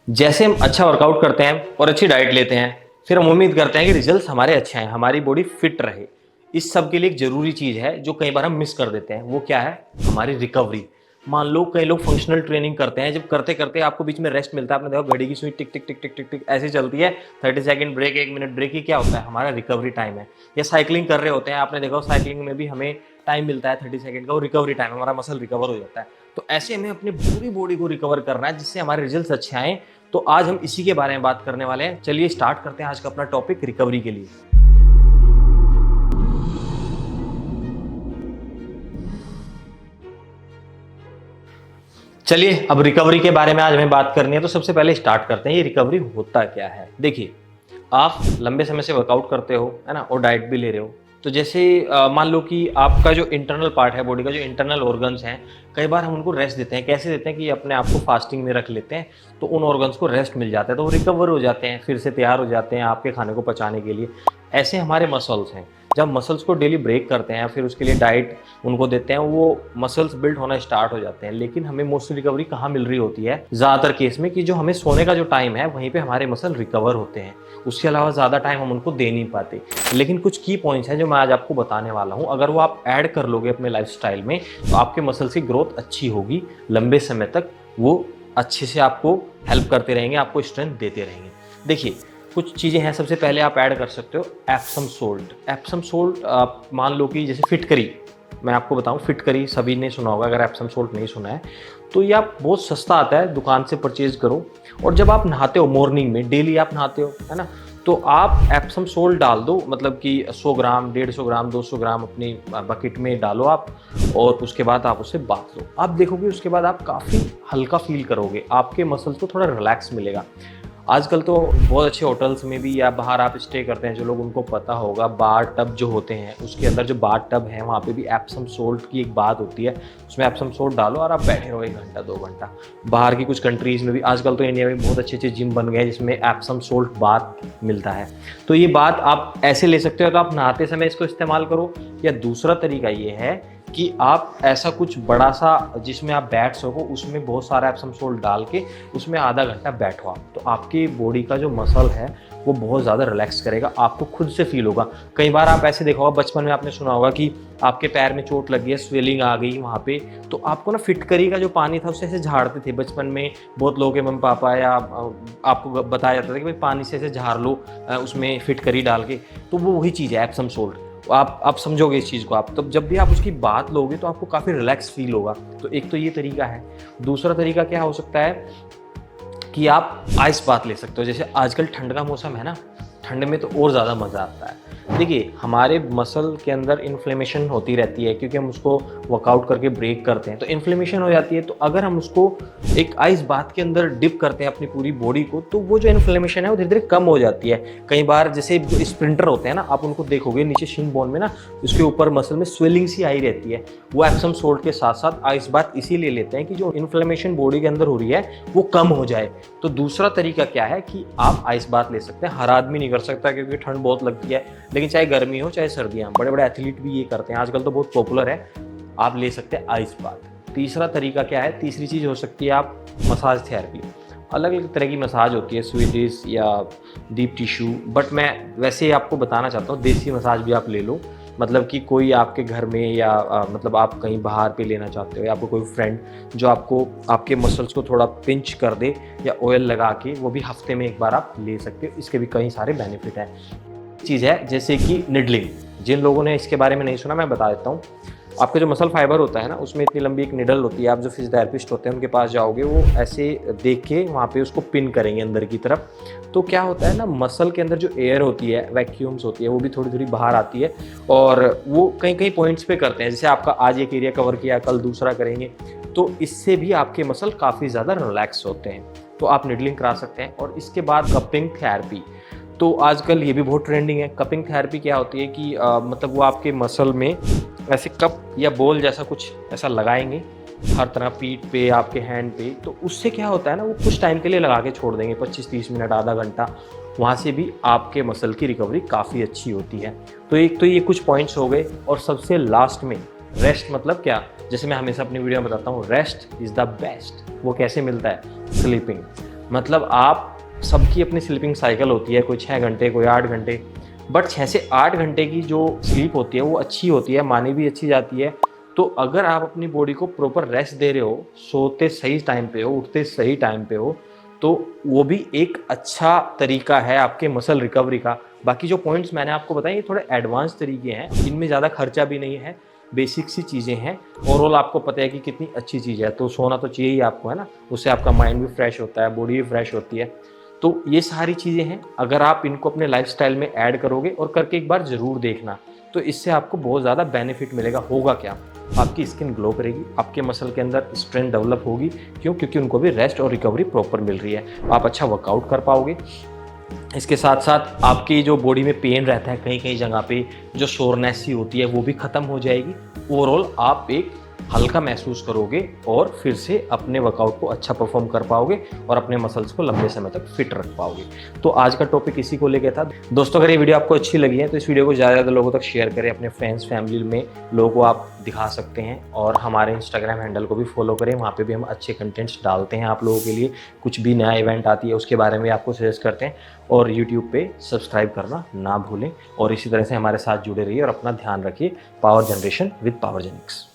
जैसे हम अच्छा वर्कआउट करते हैं और अच्छी डाइट लेते हैं, फिर हम उम्मीद करते हैं कि रिजल्ट्स हमारे अच्छे आएँ, हमारी बॉडी फिट रहे। इस सब के लिए एक ज़रूरी चीज़ है जो कई बार हम मिस कर देते हैं, वो क्या है? हमारी रिकवरी। मान लो कई लोग फंक्शनल ट्रेनिंग करते हैं, जब करते-करते आपको बीच में रेस्ट मिलता है, आपने देखा घड़ी की सुई टिक, टिक, टिक, टिक, टिक, टिक ऐसे चलती है, 30 सेकंड ब्रेक, 1 मिनट ब्रेक, ये क्या होता है? हमारा रिकवरी टाइम है। या साइक्लिंग कर रहे होते हैं, आपने देखा हो साइक्लिंग में भी हमें टाइम मिलता है 30 सेकंड का, वो रिकवरी टाइम है, हमारा मसल रिकवर हो जाता है। तो ऐसे हमें अपनी पूरी बॉडी को रिकवर करना है जिससे हमारे रिजल्ट्स अच्छे आएँ। तो आज हम इसी के बारे में बात करने वाले हैं। चलिए स्टार्ट करते हैं आज का अपना टॉपिक रिकवरी के लिए। चलिए अब रिकवरी के बारे में आज हमें बात करनी है, तो सबसे पहले स्टार्ट करते हैं ये रिकवरी होता क्या है। देखिए, आप लंबे समय से वर्कआउट करते हो, है ना, और डाइट भी ले रहे हो। तो जैसे मान लो कि आपका जो इंटरनल पार्ट है बॉडी का, जो इंटरनल ऑर्गन्स हैं, कई बार हम उनको रेस्ट देते हैं। कैसे देते हैं कि अपने आप को फास्टिंग में रख लेते हैं, तो उन ऑर्गन्स को रेस्ट मिल जाता है, तो वो रिकवर हो जाते हैं, फिर से तैयार हो जाते हैं आपके खाने को पचाने के लिए। ऐसे हमारे मसल्स हैं, जब मसल्स को डेली ब्रेक करते हैं, फिर उसके लिए डाइट उनको देते हैं, वो मसल्स बिल्ड होना स्टार्ट हो जाते हैं। लेकिन हमें मोस्टली रिकवरी कहाँ मिल रही होती है? ज़्यादातर केस में कि जो हमें सोने का जो टाइम है, वहीं पे हमारे मसल रिकवर होते हैं। उसके अलावा ज़्यादा टाइम हम उनको दे नहीं पाते। लेकिन कुछ की पॉइंट्स हैं जो मैं आज आपको बताने वाला हूँ, अगर वो आप ऐड कर लोगे अपने लाइफस्टाइल में, तो आपके मसल्स की ग्रोथ अच्छी होगी, लंबे समय तक वो अच्छे से आपको हेल्प करते रहेंगे, आपको स्ट्रेंथ देते रहेंगे। देखिए, कुछ चीज़ें हैं, सबसे पहले आप ऐड कर सकते हो एप्सम सोल्ट। एप्सम सोल्ट आप मान लो कि जैसे फिटकरी, मैं आपको बताऊं, फिटकरी सभी ने सुना होगा, अगर एप्सम सोल्ट नहीं सुना है तो ये आप बहुत सस्ता आता है, दुकान से परचेज करो। और जब आप नहाते हो मॉर्निंग में, डेली आप नहाते हो, है ना, तो आप एप्सम सोल्ट डाल दो, मतलब कि 100 ग्राम, 150 ग्राम, 200 ग्राम अपनी बकेट में डालो आप, और उसके बाद आप उसे बांध लो। आप देखोगे उसके बाद आप काफ़ी हल्का फील करोगे, आपके मसल्स को थोड़ा रिलैक्स मिलेगा। आजकल तो बहुत अच्छे होटल्स में भी या बाहर आप स्टे करते हैं, जो लोग उनको पता होगा, बार टब जो होते हैं, उसके अंदर जो बार टब है वहाँ पे भी एप्सम सोल्ट की एक बात होती है। उसमें एप्सम सोल्ट डालो और आप बैठे रहो 1 घंटा 2 घंटा। बाहर की कुछ कंट्रीज़ में भी, आजकल तो इंडिया में बहुत अच्छे अच्छे जिम बन गए हैं जिसमें एप्सम सोल्ट बात मिलता है। तो ये बात आप ऐसे ले सकते हो, तो आप नहाते समय इसको इस्तेमाल करो। या दूसरा तरीका ये है कि आप ऐसा कुछ बड़ा सा जिसमें आप बैठ सको, उसमें बहुत सारा एप्सम सोल्ट डाल के उसमें आधा घंटा बैठो आप, तो आपकी बॉडी का जो मसल है वो बहुत ज़्यादा रिलैक्स करेगा, आपको खुद से फील होगा। कई बार आप ऐसे देखा होगा, बचपन में आपने सुना होगा कि आपके पैर में चोट लगी है, स्वेलिंग आ गई वहाँ पे, तो आपको ना फिटकरी का जो पानी था उससे ऐसे झाड़ते थे बचपन में। बहुत लोगों के मम्मी पापा या आपको बताया जाता था कि भाई पानी से ऐसे झाड़ लो, उसमें फिटकरी डाल के। तो वो वही चीज़ है एप्सम सोल्ट। आप समझोगे इस चीज़ को, आप तब जब भी आप उसकी बात लोगे तो आपको काफ़ी रिलैक्स फील होगा। तो एक तो ये तरीका है। दूसरा तरीका क्या हो सकता है कि आप आइस बात ले सकते हो। जैसे आजकल ठंड का मौसम है ना, ठंड में तो और ज़्यादा मज़ा आता है। देखिए, हमारे मसल के अंदर इन्फ्लेमेशन होती रहती है क्योंकि हम उसको वर्कआउट करके ब्रेक करते हैं, तो इन्फ्लेमेशन हो जाती है। तो अगर हम उसको एक आइस बात के अंदर डिप करते हैं अपनी पूरी बॉडी को, तो वो जो इन्फ्लेमेशन है वो धीरे धीरे कम हो जाती है। कई बार जैसे जो स्प्रिंटर होते हैं ना, आप उनको देखोगे नीचे शिन बोन में ना, उसके ऊपर मसल में स्वेलिंग सी आई रहती है। वो एप्सम सोल्ट के साथ साथ आइस बात इसीलिए लेते हैं कि जो इन्फ्लेमेशन बॉडी के अंदर हो रही है वो कम हो जाए। तो दूसरा तरीका क्या है कि आप आइस बात ले सकते हैं। हर आदमी नहीं कर सकता क्योंकि ठंड बहुत लगती है, लेकिन चाहे गर्मी हो चाहे सर्दियाँ, बड़े बड़े एथलीट भी ये करते हैं, आजकल तो बहुत पॉपुलर है। आप ले सकते हैं आइस बात। तीसरा तरीका क्या है? तीसरी चीज़ हो सकती है आप मसाज थेरेपी। अलग अलग तरह की मसाज होती है, स्वीडिश या डीप टिश्यू, बट मैं वैसे आपको बताना चाहता हूँ देसी मसाज भी आप ले लो। मतलब कि कोई आपके घर में या मतलब आप कहीं बाहर पे लेना चाहते हो, या आपको कोई फ्रेंड जो आपको आपके मसल्स को थोड़ा पिंच कर दे या ऑयल लगा के, वो भी हफ्ते में 1 बार आप ले सकते हो। इसके भी कई सारे बेनिफिट हैं। चीज़ है जैसे कि निडलिंग, जिन लोगों ने इसके बारे में नहीं सुना मैं बता देता हूँ। आपका जो मसल फाइबर होता है ना, उसमें इतनी लंबी एक निडल होती है। आप जो फिजियोथेरेपिस्ट होते हैं उनके पास जाओगे, वो ऐसे देख के वहाँ पे उसको पिन करेंगे अंदर की तरफ। तो क्या होता है ना, मसल के अंदर जो एयर होती है, वैक्यूम्स होती है, वो भी थोड़ी थोड़ी बाहर आती है, और वो कहीं कहीं पॉइंट्स पे करते हैं। जैसे आपका आज एक एरिया कवर किया, कल दूसरा करेंगे, तो इससे भी आपके मसल काफ़ी ज़्यादा रिलैक्स होते हैं। तो आप निडलिंग करा सकते हैं। और इसके बाद कपिंग थेरेपी, तो आजकल ये भी बहुत ट्रेंडिंग है। कपिंग थेरेपी क्या होती है कि मतलब वो आपके मसल में ऐसे कप या बॉल जैसा कुछ ऐसा लगाएंगे हर तरह, पीठ पे, आपके हैंड पे। तो उससे क्या होता है ना, वो कुछ टाइम के लिए लगा के छोड़ देंगे, 25-30 मिनट, आधा घंटा। वहाँ से भी आपके मसल की रिकवरी काफ़ी अच्छी होती है। तो एक तो ये कुछ पॉइंट्स हो गए। और सबसे लास्ट में रेस्ट, मतलब क्या, जैसे मैं हमेशा अपनी वीडियो में बताता हूँ, रेस्ट इज़ द बेस्ट। वो कैसे मिलता है? स्लीपिंग। मतलब आप सबकी अपनी स्लीपिंग साइकिल होती है, कोई 6 घंटे, कोई 8 घंटे, बट 6 से 8 घंटे की जो स्लीप होती है वो अच्छी होती है, मानी भी अच्छी जाती है। तो अगर आप अपनी बॉडी को प्रॉपर रेस्ट दे रहे हो, सोते सही टाइम पे हो, उठते सही टाइम पे हो, तो वो भी एक अच्छा तरीका है आपके मसल रिकवरी का। बाकी जो पॉइंट्स मैंने आपको बताए ये थोड़े एडवांस तरीके हैं, इनमें ज़्यादा खर्चा भी नहीं है, बेसिक सी चीज़ें हैं। ओवरऑल आपको पता है कि कितनी अच्छी चीज़ है, तो सोना तो चाहिए ही आपको, है ना? उससे आपका माइंड भी फ्रेश होता है, बॉडी भी फ्रेश होती है। तो ये सारी चीज़ें हैं, अगर आप इनको अपने लाइफ़स्टाइल में ऐड करोगे और करके एक बार ज़रूर देखना, तो इससे आपको बहुत ज़्यादा बेनिफिट मिलेगा। होगा क्या? आपकी स्किन ग्लो करेगी, आपके मसल के अंदर स्ट्रेंथ डेवलप होगी। क्यों? क्योंकि उनको भी रेस्ट और रिकवरी प्रॉपर मिल रही है। आप अच्छा वर्कआउट कर पाओगे। इसके साथ साथ आपकी जो बॉडी में पेन रहता है कहीं कहीं जगह पे, जो सोरनेस सी होती है वो भी ख़त्म हो जाएगी। ओवरऑल आप एक हल्का महसूस करोगे और फिर से अपने वर्कआउट को अच्छा परफॉर्म कर पाओगे और अपने मसल्स को लंबे समय तक फिट रख पाओगे। तो आज का टॉपिक इसी को लेकर था। दोस्तों, अगर ये वीडियो आपको अच्छी लगी है तो इस वीडियो को ज़्यादा से ज़्यादा लोगों तक शेयर करें। अपने फ्रेंड्स फैमिली में लोगों को आप दिखा सकते हैं और हमारे इंस्टाग्राम हैंडल को भी फॉलो करें। वहाँ पे भी हम अच्छे कंटेंट्स डालते हैं आप लोगों के लिए। कुछ भी नया इवेंट आती है उसके बारे में आपको सजेस्ट करते हैं। और यूट्यूब पे सब्सक्राइब करना ना भूलें और इसी तरह से हमारे साथ जुड़े रहिए और अपना ध्यान रखिए। Power generation with Power जेनिक्स।